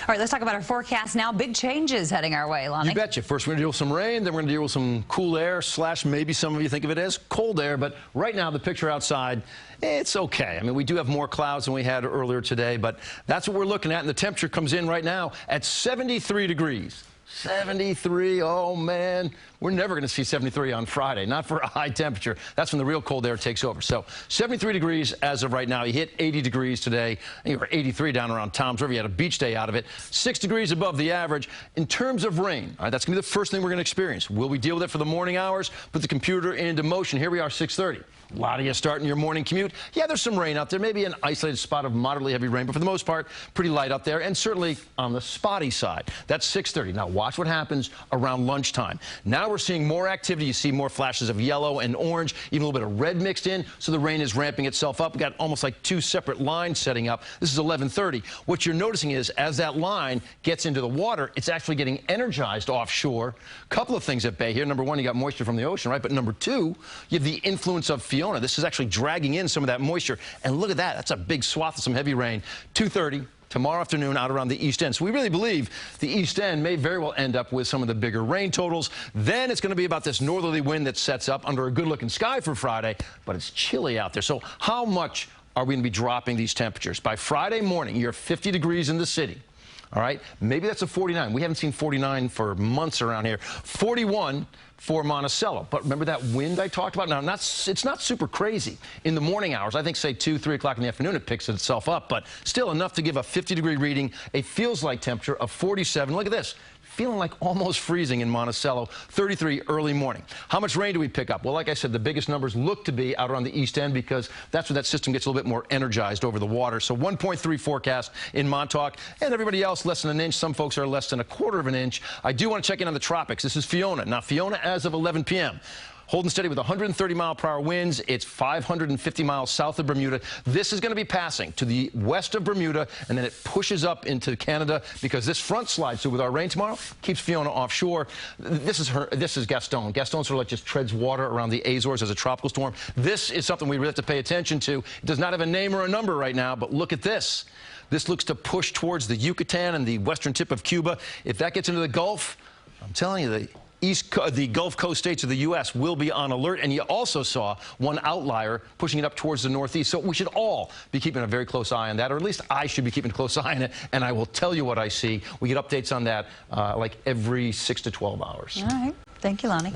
All right, let's talk about our forecast now. Big changes heading our way, Lonnie. You betcha. First, we're going to deal with some rain, then we're going to deal with some cool air, / maybe some of you think of it as cold air. But right now, the picture outside, it's okay. I mean, we do have more clouds than we had earlier today, but that's what we're looking at. And the temperature comes in right now at 73 degrees. 73, oh man, we're never going to see 73 on Friday, not for a high temperature. That's when the real cold air takes over. So 73 degrees as of right now. You hit 80 degrees today. You were 83 down around Tom's River. You had a beach day out of it. 6 degrees above the average. In terms of rain, all right, that's going to be the first thing we're going to experience. Will we deal with it for the morning hours? Put the computer into motion. Here we are, 6:30. A lot of you starting your morning commute. Yeah, there's some rain out there, maybe an isolated spot of moderately heavy rain, but for the most part, pretty light out there, and certainly on the spotty side. That's 6:30. Now watch what happens around lunchtime. Now we're seeing more activity. You see more flashes of yellow and orange, even a little bit of red mixed in, so the rain is ramping itself up. We've got almost like two separate lines setting up. This is 11:30. What you're noticing is as that line gets into the water, it's actually getting energized offshore. Couple of things at bay here. Number one, you got moisture from the ocean, right? But number two, you have the influence of Fiona. This is actually dragging in some of that moisture. And look at that. That's a big swath of some heavy rain. 2:30 tomorrow afternoon out around the east end. So we really believe the east end may very well end up with some of the bigger rain totals. Then it's going to be about this northerly wind that sets up under a good-looking sky for Friday, but it's chilly out there. So how much are we going to be dropping these temperatures? By Friday morning, you're 50 degrees in the city. All right, maybe that's a 49. We haven't seen 49 for months around here. 41 for Monticello. But remember that wind I talked about? Now, it's not super crazy in the morning hours. I think, say, 2, 3 o'clock in the afternoon, it picks itself up. But still enough to give a 50-degree reading, a feels-like temperature of 47. Look at this. Feeling like almost freezing in Monticello, 33 early morning. How much rain do we pick up? Well, like I said, the biggest numbers look to be out around the east end because that's where that system gets a little bit more energized over the water. So 1.3 forecast in Montauk, and everybody else less than an inch. Some folks are less than a quarter of an inch. I do want to check in on the tropics. This is Fiona. Now, Fiona as of 11 p.m. Holding steady with 130-mile-per-hour winds. It's 550 miles south of Bermuda. This is going to be passing to the west of Bermuda, and then it pushes up into Canada because this front slide, so with our rain tomorrow, keeps Fiona offshore. This is Gaston. Gaston sort of like just treads water around the Azores as a tropical storm. This is something we really have to pay attention to. It does not have a name or a number right now, but look at this. This looks to push towards the Yucatan and the western tip of Cuba. If that gets into the Gulf, I'm telling you, the Gulf Coast states of the U.S. will be on alert, and you also saw one outlier pushing it up towards the northeast. So we should all be keeping a very close eye on that, or at least I should be keeping a close eye on it, and I will tell you what I see. We get updates on that like every 6 to 12 hours. All right. Thank you, Lonnie.